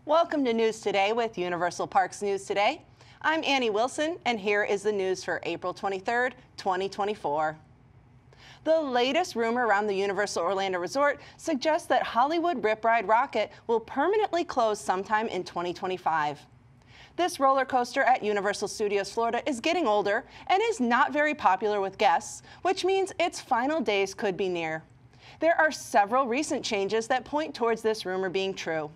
Welcome to News Today with Universal Parks News Today. I'm Annie Wilson, and here is the news for April 23rd, 2024. The latest rumor around the Universal Orlando Resort suggests that Hollywood Rip Ride Rockit will permanently close sometime in 2025. This roller coaster at Universal Studios Florida is getting older and is not very popular with guests, which means its final days could be near. There are several recent changes that point towards this rumor being true.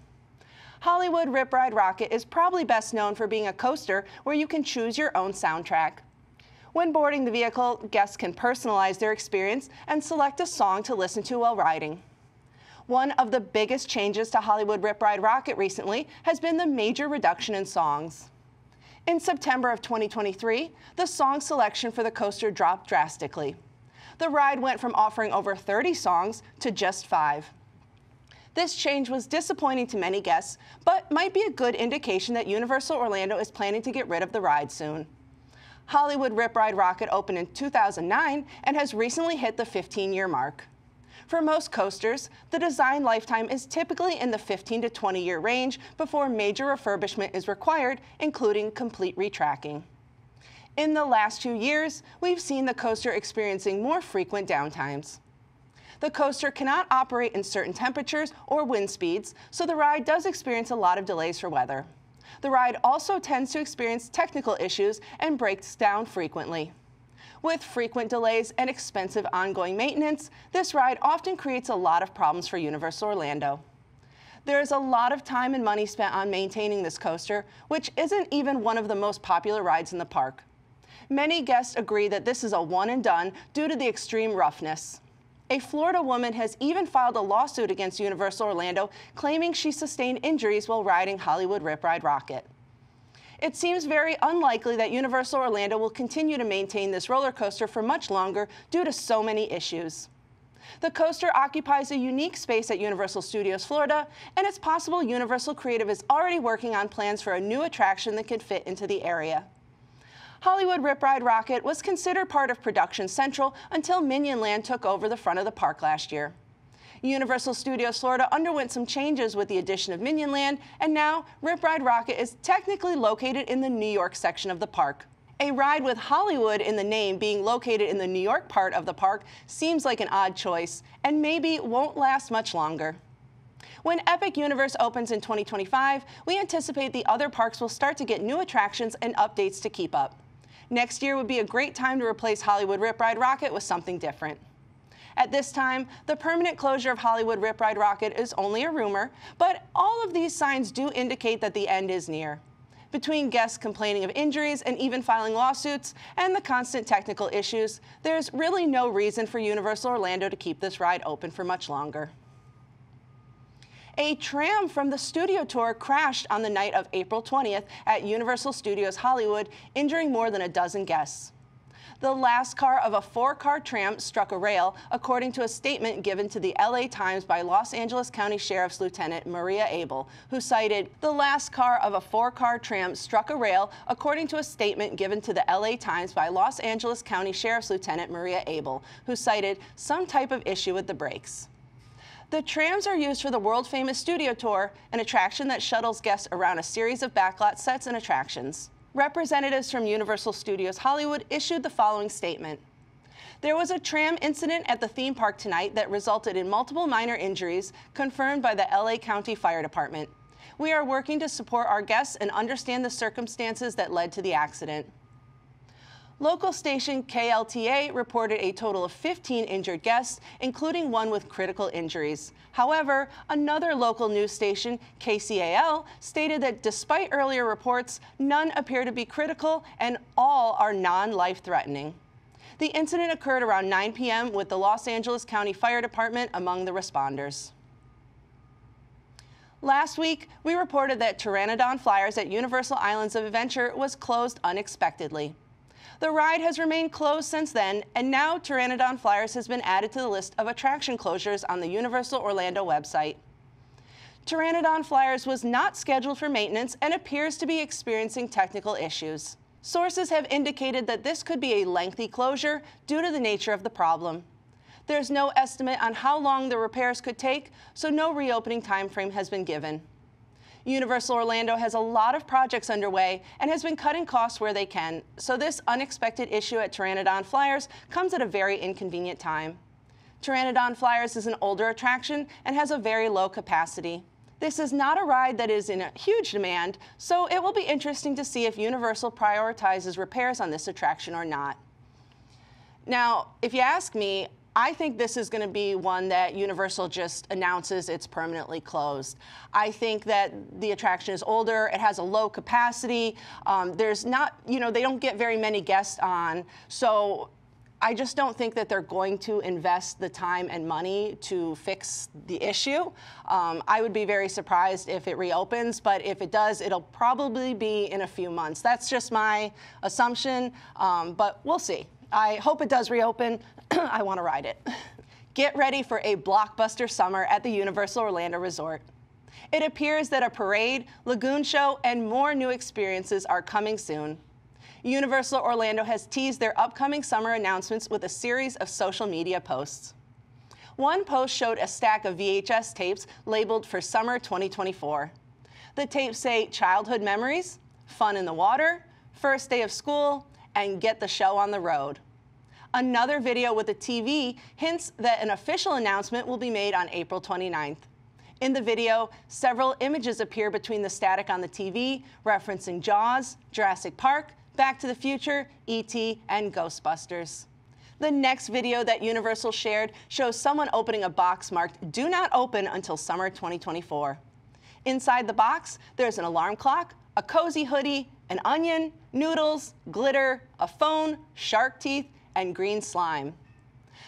Hollywood Rip Ride Rockit is probably best known for being a coaster where you can choose your own soundtrack. When boarding the vehicle, guests can personalize their experience and select a song to listen to while riding. One of the biggest changes to Hollywood Rip Ride Rockit recently has been the major reduction in songs. In September of 2023, the song selection for the coaster dropped drastically. The ride went from offering over 30 songs to just 5. This change was disappointing to many guests, but might be a good indication that Universal Orlando is planning to get rid of the ride soon. Hollywood Rip Ride Rockit opened in 2009 and has recently hit the 15-year mark. For most coasters, the design lifetime is typically in the 15 to 20-year range before major refurbishment is required, including complete retracking. In the last few years, we've seen the coaster experiencing more frequent downtimes. The coaster cannot operate in certain temperatures or wind speeds, so the ride does experience a lot of delays for weather. The ride also tends to experience technical issues and breaks down frequently. With frequent delays and expensive ongoing maintenance, this ride often creates a lot of problems for Universal Orlando. There is a lot of time and money spent on maintaining this coaster, which isn't even one of the most popular rides in the park. Many guests agree that this is a one and done due to the extreme roughness. A Florida woman has even filed a lawsuit against Universal Orlando, claiming she sustained injuries while riding Hollywood Rip Ride Rockit. It seems very unlikely that Universal Orlando will continue to maintain this roller coaster for much longer due to so many issues. The coaster occupies a unique space at Universal Studios Florida, and it's possible Universal Creative is already working on plans for a new attraction that could fit into the area. Hollywood Rip Ride Rockit was considered part of Production Central until Minion Land took over the front of the park last year. Universal Studios Florida underwent some changes with the addition of Minion Land, and now Rip Ride Rockit is technically located in the New York section of the park. A ride with Hollywood in the name being located in the New York part of the park seems like an odd choice, and maybe won't last much longer. When Epic Universe opens in 2025, we anticipate the other parks will start to get new attractions and updates to keep up. Next year would be a great time to replace Hollywood Rip Ride Rockit with something different. At this time, the permanent closure of Hollywood Rip Ride Rockit is only a rumor, but all of these signs do indicate that the end is near. Between guests complaining of injuries and even filing lawsuits and the constant technical issues, there's really no reason for Universal Orlando to keep this ride open for much longer. A tram from the studio tour crashed on the night of April 20th at Universal Studios Hollywood, injuring more than a dozen guests. The last car of a 4-car tram struck a rail, according to a statement given to the LA Times by Los Angeles County Sheriff's Lieutenant Maria Abel, who cited, "The last car of a 4-car tram struck a rail," according to a statement given to the LA Times by Los Angeles County Sheriff's Lieutenant Maria Abel, who cited some type of issue with the brakes. The trams are used for the world-famous studio tour, an attraction that shuttles guests around a series of backlot sets and attractions. Representatives from Universal Studios Hollywood issued the following statement. "There was a tram incident at the theme park tonight that resulted in multiple minor injuries, confirmed by the LA County Fire Department. We are working to support our guests and understand the circumstances that led to the accident." Local station KLTA reported a total of 15 injured guests, including one with critical injuries. However, another local news station, KCAL, stated that despite earlier reports, none appear to be critical and all are non-life-threatening. The incident occurred around 9 p.m. with the Los Angeles County Fire Department among the responders. Last week, we reported that Pteranodon Flyers at Universal Islands of Adventure was closed unexpectedly. The ride has remained closed since then, and now Pteranodon Flyers has been added to the list of attraction closures on the Universal Orlando website. Pteranodon Flyers was not scheduled for maintenance and appears to be experiencing technical issues. Sources have indicated that this could be a lengthy closure due to the nature of the problem. There's no estimate on how long the repairs could take, so no reopening timeframe has been given. Universal Orlando has a lot of projects underway and has been cutting costs where they can, so this unexpected issue at Pteranodon Flyers comes at a very inconvenient time. Pteranodon Flyers is an older attraction and has a very low capacity. This is not a ride that is in a huge demand, so it will be interesting to see if Universal prioritizes repairs on this attraction or not. Now, if you ask me, I think this is going to be one that Universal just announces it's permanently closed. I think that the attraction is older, it has a low capacity, there's not, they don't get very many guests on, so I just don't think that they're going to invest the time and money to fix the issue. I would be very surprised if it reopens, but if it does, it'll probably be in a few months. That's just my assumption, but we'll see. I hope it does reopen. I want to ride it. Get ready for a blockbuster summer at the Universal Orlando Resort. It appears that a parade, lagoon show, and more new experiences are coming soon. Universal Orlando has teased their upcoming summer announcements with a series of social media posts. One post showed a stack of VHS tapes labeled for summer 2024. The tapes say childhood memories, fun in the water, first day of school, and get the show on the road. Another video with a TV hints that an official announcement will be made on April 29th. In the video, several images appear between the static on the TV, referencing Jaws, Jurassic Park, Back to the Future, E.T., and Ghostbusters. The next video that Universal shared shows someone opening a box marked "Do not open until summer 2024. Inside the box, there's an alarm clock, a cozy hoodie, an onion, noodles, glitter, a phone, shark teeth, and green slime.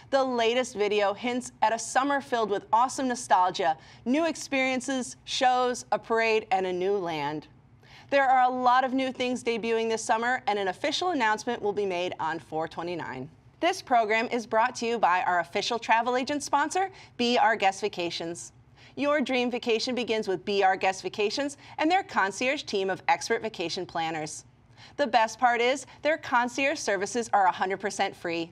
The latest video hints at a summer filled with awesome nostalgia, new experiences, shows, a parade, and a new land. There are a lot of new things debuting this summer, and an official announcement will be made on 4/29. This program is brought to you by our official travel agent sponsor, Be Our Guest Vacations. Your dream vacation begins with Be Our Guest Vacations and their concierge team of expert vacation planners. The best part is their concierge services are 100% free.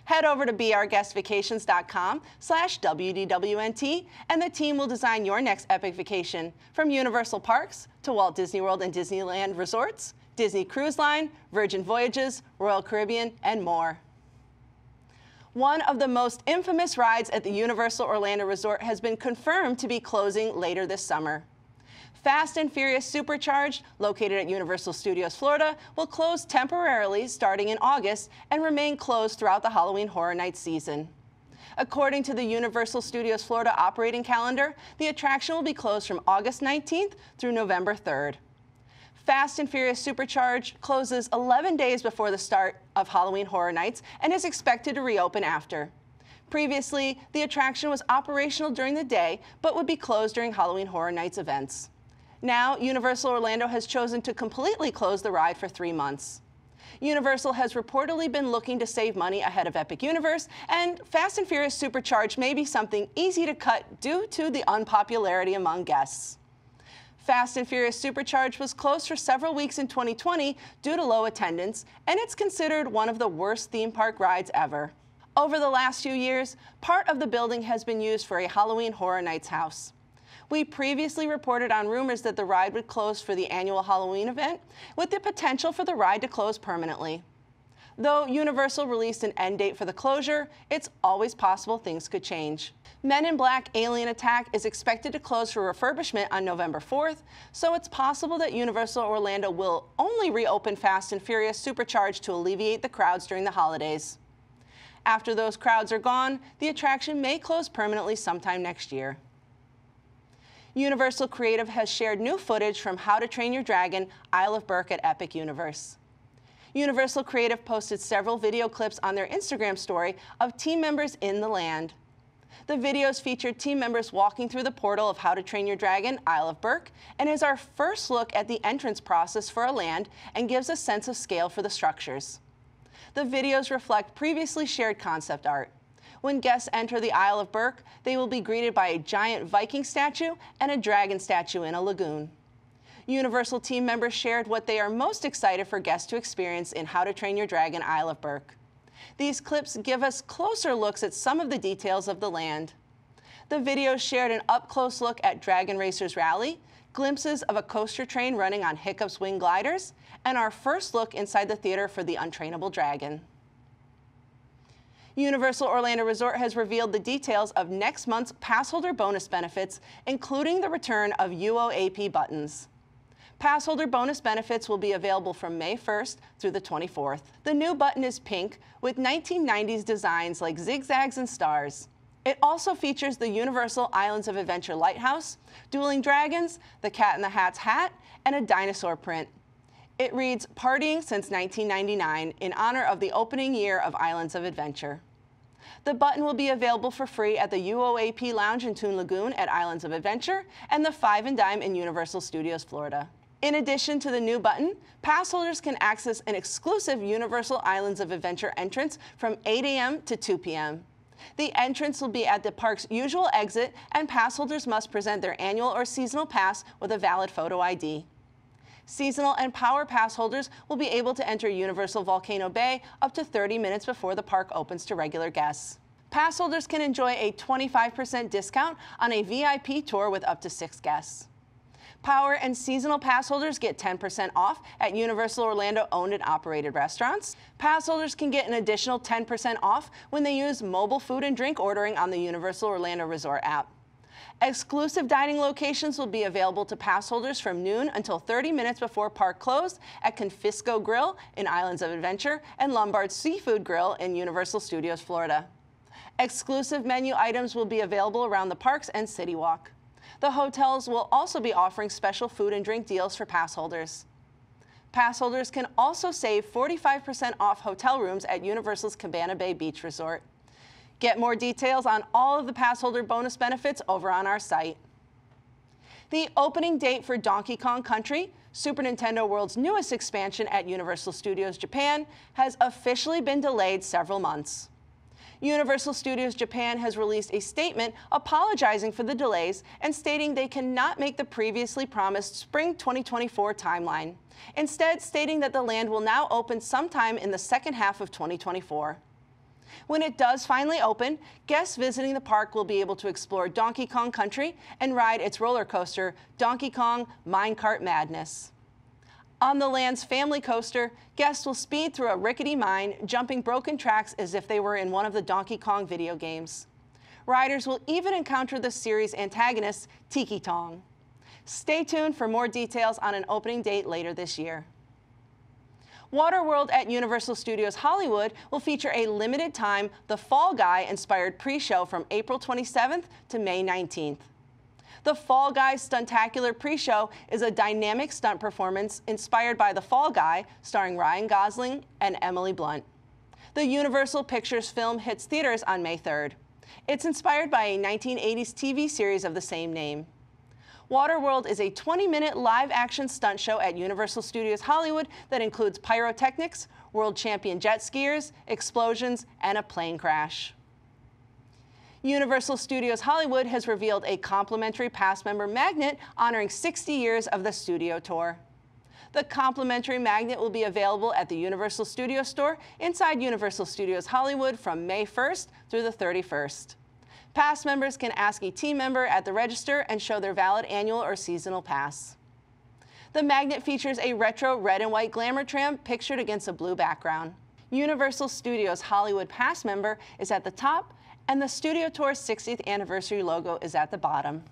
Head over to beourguestvacations.com/WDWNT and the team will design your next epic vacation, from Universal Parks to Walt Disney World and Disneyland Resorts, Disney Cruise Line, Virgin Voyages, Royal Caribbean, and more. One of the most infamous rides at the Universal Orlando Resort has been confirmed to be closing later this summer. Fast and Furious Supercharged, located at Universal Studios Florida, will close temporarily starting in August and remain closed throughout the Halloween Horror Nights season. According to the Universal Studios Florida operating calendar, the attraction will be closed from August 19th through November 3rd. Fast and Furious Supercharged closes 11 days before the start of Halloween Horror Nights and is expected to reopen after. Previously, the attraction was operational during the day, but would be closed during Halloween Horror Nights events. Now, Universal Orlando has chosen to completely close the ride for 3 months. Universal has reportedly been looking to save money ahead of Epic Universe, and Fast and Furious Supercharged may be something easy to cut due to the unpopularity among guests. Fast and Furious Supercharged was closed for several weeks in 2020 due to low attendance, and it's considered one of the worst theme park rides ever. Over the last few years, part of the building has been used for a Halloween Horror Nights house. We previously reported on rumors that the ride would close for the annual Halloween event, with the potential for the ride to close permanently. Though Universal released an end date for the closure, it's always possible things could change. Men in Black Alien Attack is expected to close for refurbishment on November 4th, so it's possible that Universal Orlando will only reopen Fast and Furious Supercharged to alleviate the crowds during the holidays. After those crowds are gone, the attraction may close permanently sometime next year. Universal Creative has shared new footage from How to Train Your Dragon Isle of Burke at Epic Universe. Universal Creative posted several video clips on their Instagram story of team members in the land. The videos featured team members walking through the portal of How to Train Your Dragon Isle of Burke and is our first look at the entrance process for a land and gives a sense of scale for the structures. The videos reflect previously shared concept art. When guests enter the Isle of Burke, they will be greeted by a giant Viking statue and a dragon statue in a lagoon. Universal team members shared what they are most excited for guests to experience in How to Train Your Dragon Isle of Burke. These clips give us closer looks at some of the details of the land. The videos shared an up-close look at Dragon Racers Rally, glimpses of a coaster train running on Hiccup's wing gliders, and our first look inside the theater for the untrainable dragon. Universal Orlando Resort has revealed the details of next month's Passholder bonus benefits, including the return of UOAP buttons. Passholder bonus benefits will be available from May 1st through the 24th. The new button is pink with 1990s designs like zigzags and stars. It also features the Universal Islands of Adventure Lighthouse, dueling dragons, the Cat in the Hat's hat, and a dinosaur print. It reads, "Partying since 1999 in honor of the opening year of Islands of Adventure." The button will be available for free at the UOAP Lounge in Toon Lagoon at Islands of Adventure and the Five and Dime in Universal Studios Florida. In addition to the new button, pass holders can access an exclusive Universal Islands of Adventure entrance from 8 a.m. to 2 p.m. The entrance will be at the park's usual exit, and pass holders must present their annual or seasonal pass with a valid photo ID. Seasonal and Power Pass holders will be able to enter Universal Volcano Bay up to 30 minutes before the park opens to regular guests. Pass holders can enjoy a 25% discount on a VIP tour with up to 6 guests. Power and Seasonal Pass holders get 10% off at Universal Orlando owned and operated restaurants. Pass holders can get an additional 10% off when they use mobile food and drink ordering on the Universal Orlando Resort app. Exclusive dining locations will be available to pass holders from noon until 30 minutes before park close at Confisco Grill in Islands of Adventure and Lombard's Seafood Grill in Universal Studios Florida. Exclusive menu items will be available around the parks and City Walk. The hotels will also be offering special food and drink deals for pass holders. Pass holders can also save 45% off hotel rooms at Universal's Cabana Bay Beach Resort. Get more details on all of the pass holder bonus benefits over on our site. The opening date for Donkey Kong Country, Super Nintendo World's newest expansion at Universal Studios Japan, has officially been delayed several months. Universal Studios Japan has released a statement apologizing for the delays and stating they cannot make the previously promised spring 2024 timeline, instead stating that the land will now open sometime in the second half of 2024. When it does finally open, guests visiting the park will be able to explore Donkey Kong Country and ride its roller coaster, Donkey Kong Minecart Madness. On the land's family coaster, guests will speed through a rickety mine, jumping broken tracks as if they were in one of the Donkey Kong video games. Riders will even encounter the series' antagonist, Tiki Tong. Stay tuned for more details on an opening date later this year. Waterworld at Universal Studios Hollywood will feature a limited-time The Fall Guy-inspired pre-show from April 27th to May 19th. The Fall Guy Stuntacular pre-show is a dynamic stunt performance inspired by The Fall Guy, starring Ryan Gosling and Emily Blunt. The Universal Pictures film hits theaters on May 3rd. It's inspired by a 1980s TV series of the same name. Waterworld is a 20-minute live-action stunt show at Universal Studios Hollywood that includes pyrotechnics, world champion jet skiers, explosions, and a plane crash. Universal Studios Hollywood has revealed a complimentary pass member magnet honoring 60 years of the studio tour. The complimentary magnet will be available at the Universal Studios store inside Universal Studios Hollywood from May 1st through the 31st. Pass members can ask a team member at the register and show their valid annual or seasonal pass. The magnet features a retro red and white glamour tram pictured against a blue background. Universal Studios Hollywood pass member is at the top, and the Studio Tour's 60th anniversary logo is at the bottom.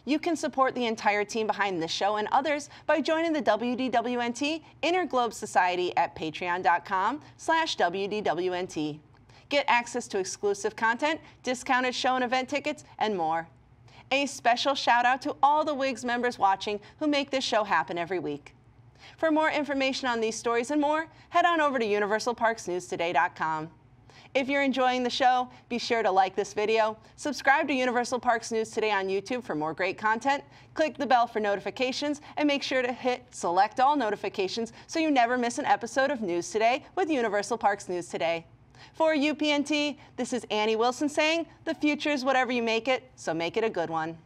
You can support the entire team behind this show and others by joining the WDWNT Interglobe Society at patreon.com/WDWNT. Get access to exclusive content, discounted show and event tickets, and more. A special shout out to all the WIGS members watching who make this show happen every week. For more information on these stories and more, head on over to UniversalParksNewsToday.com. If you're enjoying the show, be sure to like this video, subscribe to Universal Parks News Today on YouTube for more great content, click the bell for notifications, and make sure to hit Select All Notifications so you never miss an episode of News Today with Universal Parks News Today. For UPNT, this is Annie Wilson saying, the future is whatever you make it, so make it a good one.